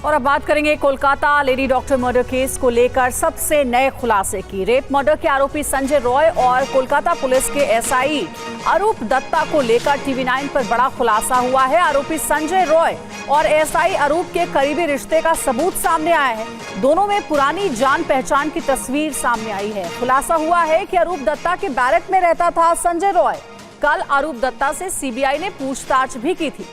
और अब बात करेंगे Kolkata lady doctor murder case को लेकर सबसे नए खुलासे की। रेप मर्डर के आरोपी संजय रॉय और कोलकाता पुलिस के एसआई अरूप दत्ता को लेकर टीवी9 पर बड़ा खुलासा हुआ है। आरोपी संजय रॉय और एसआई अरूप के करीबी रिश्ते का सबूत सामने आया है। दोनों में पुरानी जान पहचान की तस्वीर सामने आई है। खुलासा हुआ है कि अरूप दत्ता के बैरक में रहता था संजय रॉय। कल अरूप दत्ता से सीबीआई ने पूछताछ भी की थी।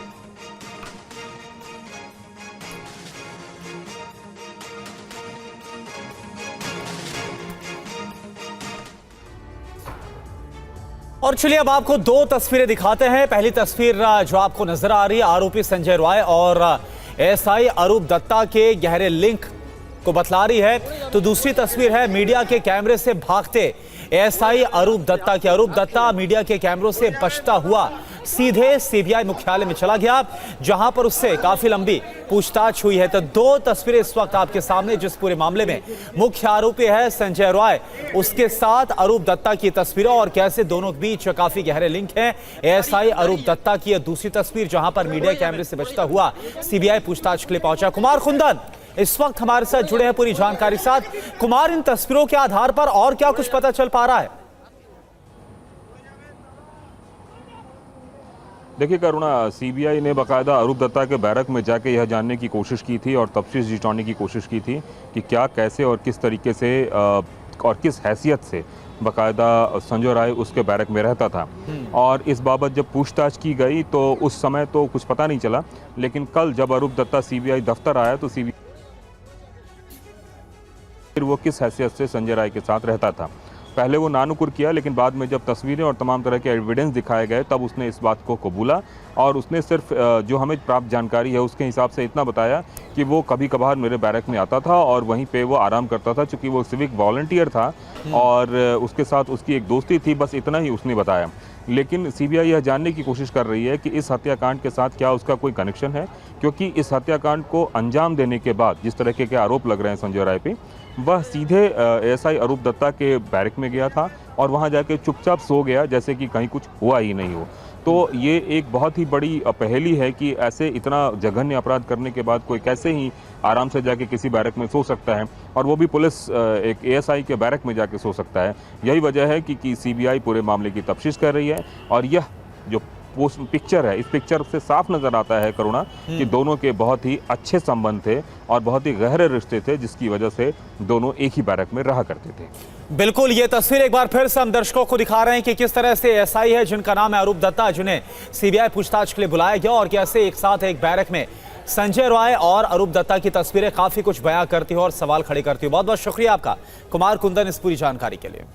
और चलिए अब आपको दो तस्वीरें दिखाते हैं। पहली तस्वीर जो आपको नजर आ रही है आरोपी संजय रॉय और एसआई अरूप दत्ता के गहरे लिंक को बतला रही है। तो दूसरी तस्वीर है मीडिया के कैमरे से भागते एसआई अरूप दत्ता की। अरूप दत्ता मीडिया के कैमरों से बचता हुआ सीधे सीबीआई मुख्यालय में चला गया, जहां पर उससे काफी लंबी पूछताछ हुई है। तो दो तस्वीरें इस वक्त आपके सामने, जिस पूरे मामले में मुख्य आरोपी है संजय रॉय, उसके साथ अरूप दत्ता की तस्वीरें और कैसे दोनों के बीच काफी गहरे लिंक हैं। एएसआई अरूप दत्ता की दूसरी तस्वीर, जहां पर मीडिया कैमरे से बचता हुआ सीबीआई पूछताछ के लिए पहुंचा। कुमार कुंदन इस वक्त हमारे साथ जुड़े हैं पूरी जानकारी साथ। कुमार, इन तस्वीरों के आधार पर और क्या कुछ पता चल पा रहा है? देखिए करुणा, सीबीआई ने बाकायदा अरूप दत्ता के बैरक में जाके यह जानने की कोशिश की थी और तफ्तीश जुटाने की कोशिश की थी कि क्या, कैसे और किस तरीके से और किस हैसियत से बाकायदा संजय राय उसके बैरक में रहता था। और इस बाबत जब पूछताछ की गई तो उस समय तो कुछ पता नहीं चला, लेकिन कल जब अरूप दत्ता सीबीआई दफ्तर आया तो सीबीआई फिर वो किस हैसियत से संजय राय के साथ रहता था। पहले वो नानुकुर किया, लेकिन बाद में जब तस्वीरें और तमाम तरह के एविडेंस दिखाए गए तब उसने इस बात को कबूला और उसने सिर्फ जो हमें प्राप्त जानकारी है उसके हिसाब से इतना बताया कि वो कभी कभार मेरे बैरक में आता था और वहीं पे वो आराम करता था, चूँकि वो सिविक वॉलंटियर था और उसके साथ उसकी एक दोस्ती थी। बस इतना ही उसने बताया। लेकिन सीबीआई यह जानने की कोशिश कर रही है कि इस हत्याकांड के साथ क्या उसका कोई कनेक्शन है, क्योंकि इस हत्याकांड को अंजाम देने के बाद जिस तरह के आरोप लग रहे हैं संजय राय पे, वह सीधे एएसआई अरूप दत्ता के बैरक में गया था और वहां जाके चुपचाप सो गया, जैसे कि कहीं कुछ हुआ ही नहीं हो। तो ये एक बहुत ही बड़ी पहेली है कि ऐसे इतना जघन्य अपराध करने के बाद कोई कैसे ही आराम से जाके किसी बैरक में सो सकता है, और वो भी पुलिस एक एएसआई के बैरक में जाके सो सकता है। यही वजह है कि सीबीआई पूरे मामले की तफ्तीश कर रही है। और यह जो पोस्ट पिक्चर है, इस पिक्चर से साफ नजर आता है करुणा कि दोनों के बहुत ही अच्छे संबंध थे और बहुत ही गहरे रिश्ते थे, जिसकी वजह से दोनों एक ही बैरक में रहा करते थे। बिल्कुल, ये तस्वीर एक बार फिर से हम दर्शकों को दिखा रहे हैं कि किस तरह से एसआई है जिनका नाम है अरूप दत्ता, जिन्हें सीबीआई पूछताछ के लिए बुलाया गया, और कैसे एक साथ एक बैरक में संजय रॉय और अरूप दत्ता की तस्वीरें काफी कुछ बयां करती हो और सवाल खड़े करती हो। बहुत बहुत शुक्रिया आपका कुमार कुंदन इस पूरी जानकारी के लिए।